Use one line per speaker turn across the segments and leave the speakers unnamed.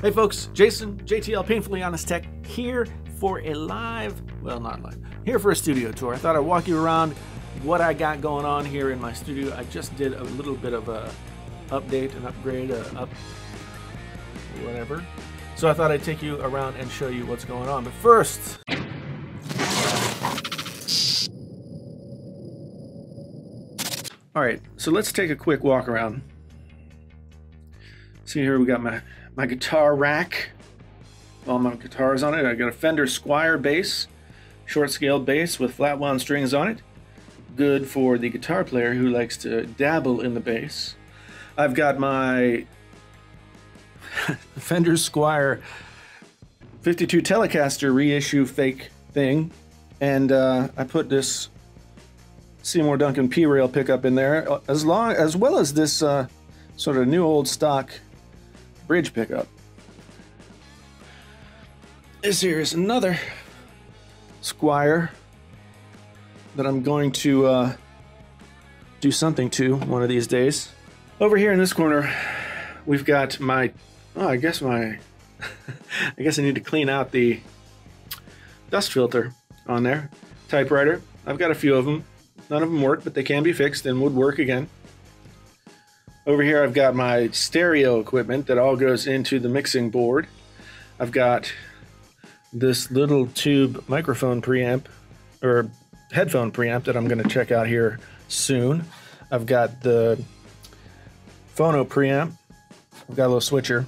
Hey folks, Jason, JTL Painfully Honest Tech, here for a live, well not live, here for a studio tour. I thought I'd walk you around what I got going on here in my studio. I just did a little bit of a update, an upgrade, whatever. So I thought I'd take you around and show you what's going on. But first, all right, so let's take a quick walk around. See here, we got my guitar rack. All my guitars on it. I got a Fender Squire bass, short scale bass with flat wound strings on it. Good for the guitar player who likes to dabble in the bass. I've got my Fender Squire 52 Telecaster reissue fake thing, and I put this Seymour Duncan P-Rail pickup in there, as well as this sort of new old stock bridge pickup. This here is another Squire that I'm going to do something to one of these days. Over here in this corner, we've got my, I guess I need to clean out the dust filter on there. Typewriter, I've got a few of them. None of them work, but they can be fixed and would work again. Over here I've got my stereo equipment that all goes into the mixing board. I've got this little tube microphone preamp, or headphone preamp, that I'm going to check out here soon. I've got the phono preamp. I've got a little switcher.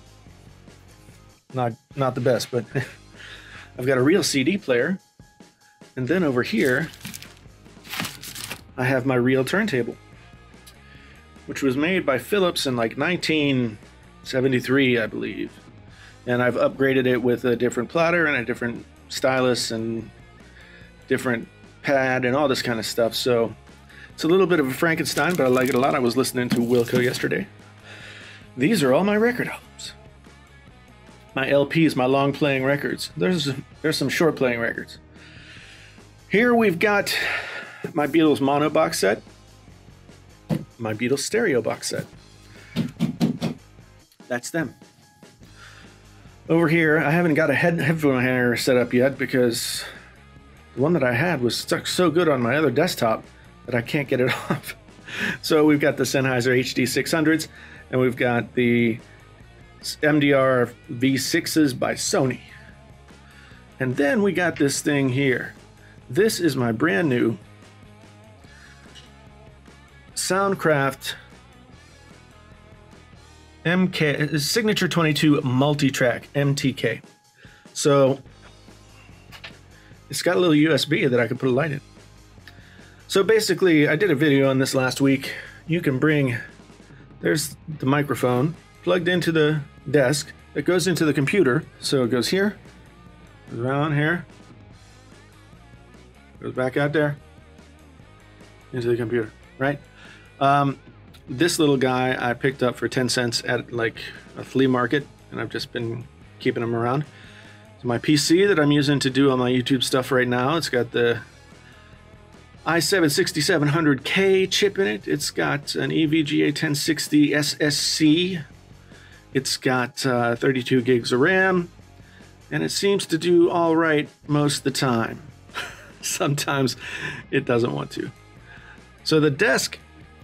Not the best, but I've got a real CD player. And then over here, I have my real turntable, which was made by Philips in like 1973, I believe. And I've upgraded it with a different platter and a different stylus and different pad and all this kind of stuff. So it's a little bit of a Frankenstein, but I like it a lot. I was listening to Wilco yesterday. These are all my record albums. My LPs, my long playing records. There's some short playing records. Here we've got my Beatles mono box set, my Beatles stereo box set. That's them. Over here, I haven't got a headphone hanger set up yet because the one that I had was stuck so good on my other desktop that I can't get it off. So we've got the Sennheiser HD600s, and we've got the MDR V6s by Sony. And then we got this thing here. This is my brand new Soundcraft MK Signature 22 multi-track MTK. So it's got a little USB that I could put a light in. So basically, I did a video on this last week. You can bring, there's the microphone plugged into the desk that goes into the computer. So it goes here, goes around here, goes back out there into the computer, right? This little guy I picked up for 10 cents at like a flea market, and I've just been keeping them around. It's my PC that I'm using to do all my YouTube stuff right now. It's got the i7-6700K chip in it. It's got an EVGA 1060 SSC. It's got 32 gigs of RAM, and it seems to do all right most of the time. Sometimes it doesn't want to. So the desk,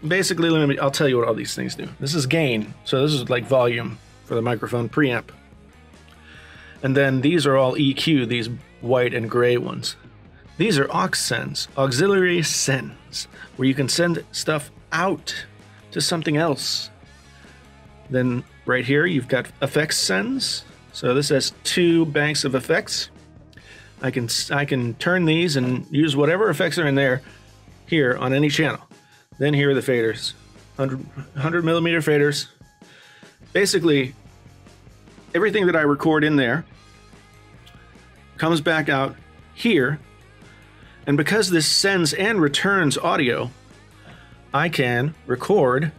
basically, I'll tell you what all these things do. This is gain, so this is like volume for the microphone preamp. And then these are all EQ, these white and gray ones. These are aux sends, auxiliary sends, where you can send stuff out to something else. Then right here, you've got effects sends. So this has two banks of effects. I can turn these and use whatever effects are in there here on any channel. Then here are the faders, 100 millimeter faders. Basically, everything that I record in there comes back out here. And because this sends and returns audio, I can record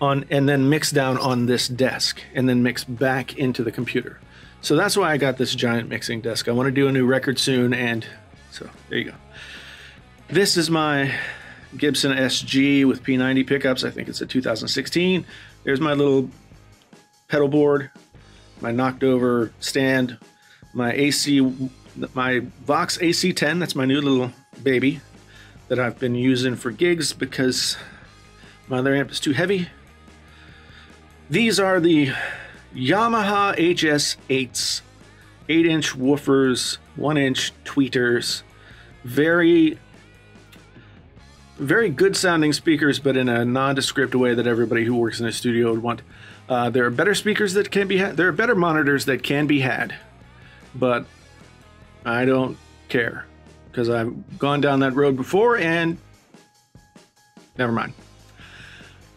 on and then mix down on this desk and then mix back into the computer. So that's why I got this giant mixing desk. I want to do a new record soon, and so there you go. This is my Gibson SG with P90 pickups. I think it's a 2016. There's my little pedal board, my knocked over stand, my Vox AC10, that's my new little baby that I've been using for gigs because my other amp is too heavy. These are the Yamaha HS8s, 8-inch woofers, 1-inch tweeters, very good sounding speakers, but in a nondescript way that everybody who works in a studio would want. There are better speakers that can be had. There are better monitors that can be had, but I don't care because I've gone down that road before and never mind.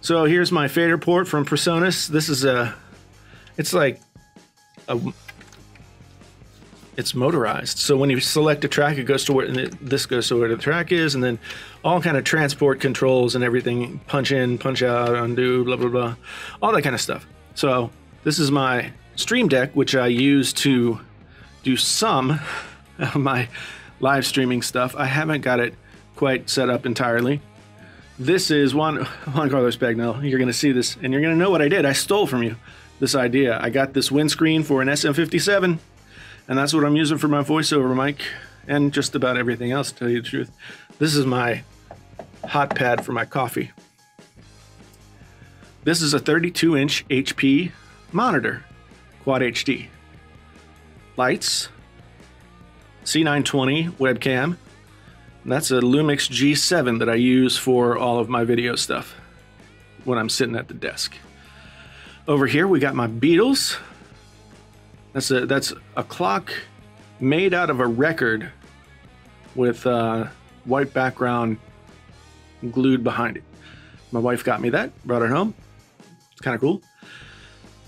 So here's my fader port from PreSonus. This is it's motorized. So when you select a track, it goes to where this goes to where the track is, and then all kind of transport controls and everything, punch in, punch out, undo, blah, blah, blah, all that kind of stuff. So this is my Stream Deck, which I use to do some of my live streaming stuff. I haven't got it quite set up entirely. This is Juan Carlos Bagnell. You're going to see this, and you're going to know what I did. I stole from you this idea. I got this windscreen for an SM57, and that's what I'm using for my voiceover mic and just about everything else, to tell you the truth. This is my hot pad for my coffee. This is a 32-inch HP monitor, Quad HD. Lights, C920 webcam. And that's a Lumix G7 that I use for all of my video stuff when I'm sitting at the desk. Over here we got my Beatles. That's a clock made out of a record with white background glued behind it. My wife got me that, brought it home. It's kind of cool.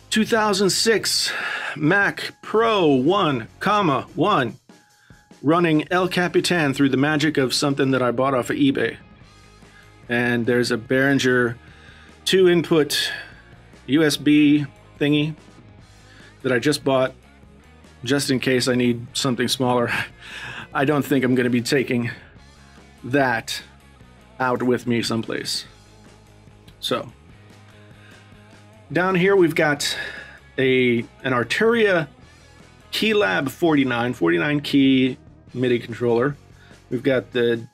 2006 Mac Pro 1,1 running El Capitan through the magic of something that I bought off of eBay. And there's a Behringer 2-input USB thingy that I just bought just in case I need something smaller. I don't think I'm going to be taking that out with me someplace. So down here we've got an Arturia Keylab 49 key MIDI controller. We've got the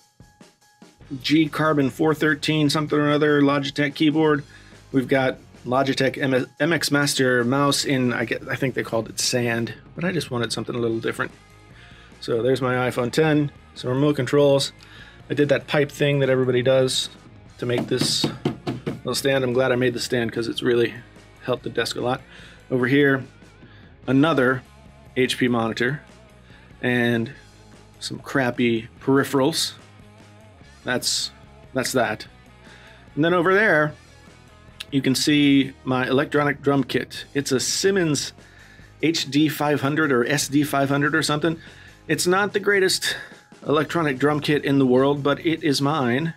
G Carbon 413 something or other Logitech keyboard. We've got Logitech MX Master mouse in, I think they called it sand, but I just wanted something a little different. So there's my iPhone 10, some remote controls. I did that pipe thing that everybody does to make this little stand. I'm glad I made the stand because it's really helped the desk a lot. Over here, another HP monitor and some crappy peripherals. That's that. And then over there you can see my electronic drum kit. It's a Simmons HD500 or SD500 or something. It's not the greatest electronic drum kit in the world, but it is mine.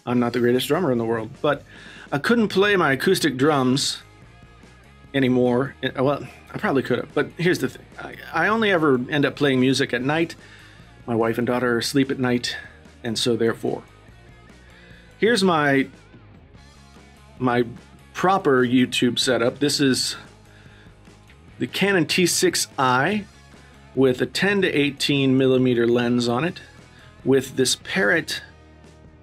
I'm not the greatest drummer in the world, but I couldn't play my acoustic drums anymore. Well, I probably could have, but here's the thing. I only ever end up playing music at night. My wife and daughter are asleep at night, and so therefore. Here's my proper YouTube setup. This is the Canon T6i with a 10 to 18 millimeter lens on it with this Parrot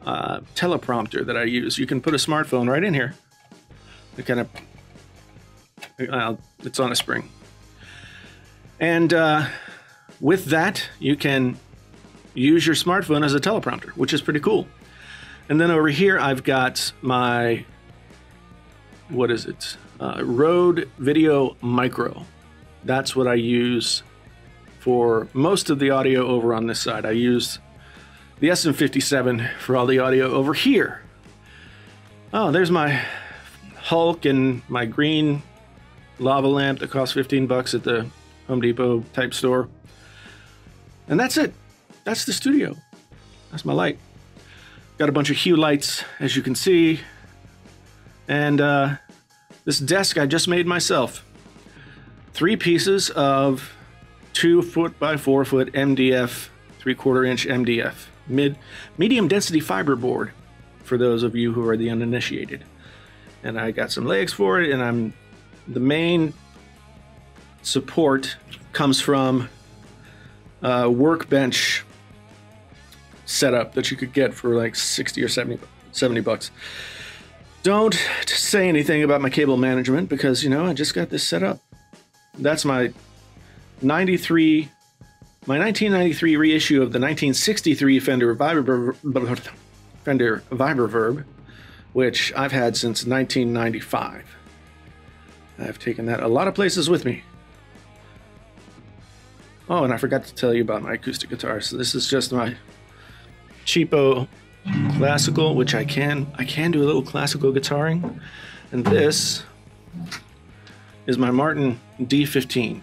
teleprompter that I use. You can put a smartphone right in here. It kind of, it's on a spring. And with that, you can use your smartphone as a teleprompter, which is pretty cool. And then over here, I've got my, what is it? Rode Video Micro. That's what I use for most of the audio over on this side. I use the SM57 for all the audio over here. Oh, there's my Hulk and my green lava lamp that cost 15 bucks at the Home Depot type store. And that's it. That's the studio. That's my light. Got a bunch of hue lights, as you can see. And this desk I just made myself. 3 pieces of 2 foot by 4 foot MDF, 3/4 inch MDF, medium density fiber board, for those of you who are the uninitiated. And I got some legs for it, and I'm The main support comes from a workbench setup that you could get for like 60 or 70 bucks. Don't say anything about my cable management because, you know, I just got this set up. That's my 1993 reissue of the 1963 Fender Vibroverb, which I've had since 1995. I've taken that a lot of places with me. Oh, and I forgot to tell you about my acoustic guitar. So this is just my cheapo classical, which I can do a little classical guitaring. And this is my Martin D15,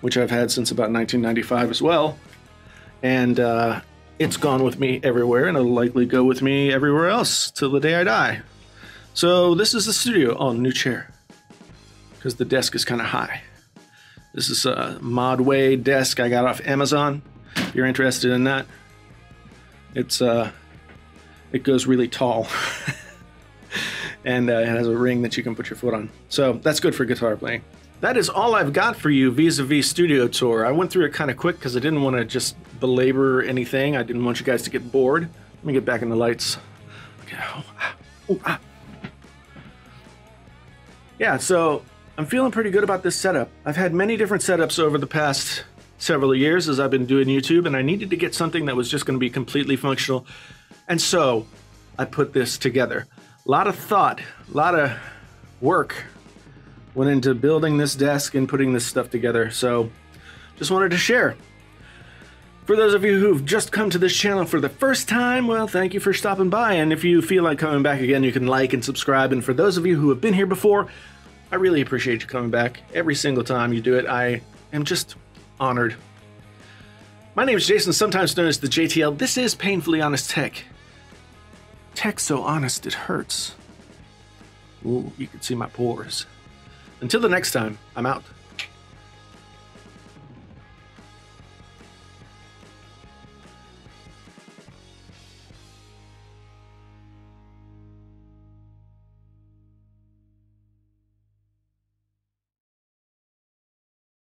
which I've had since about 1995 as well. And it's gone with me everywhere, and it'll likely go with me everywhere else till the day I die. So this is the studio. Oh, new chair, because the desk is kind of high. This is a Modway desk I got off Amazon. If you're interested in that, it goes really tall. And it has a ring that you can put your foot on. So that's good for guitar playing. That is all I've got for you vis-a-vis studio tour. I went through it kind of quick because I didn't want to just belabor anything. I didn't want you guys to get bored. Let me get back in the lights. Okay. Yeah, so I'm feeling pretty good about this setup. I've had many different setups over the past several years as I've been doing YouTube, and I needed to get something that was just going to be completely functional. And so I put this together. A lot of thought, a lot of work went into building this desk and putting this stuff together. So just wanted to share. For those of you who've just come to this channel for the first time, well, thank you for stopping by. And if you feel like coming back again, you can like and subscribe. And for those of you who have been here before, I really appreciate you coming back every single time you do it. I am just honored. My name is Jason, sometimes known as the JTL. This is Painfully Honest Tech. Tech so honest it hurts. Ooh, you can see my pores. Until the next time, I'm out.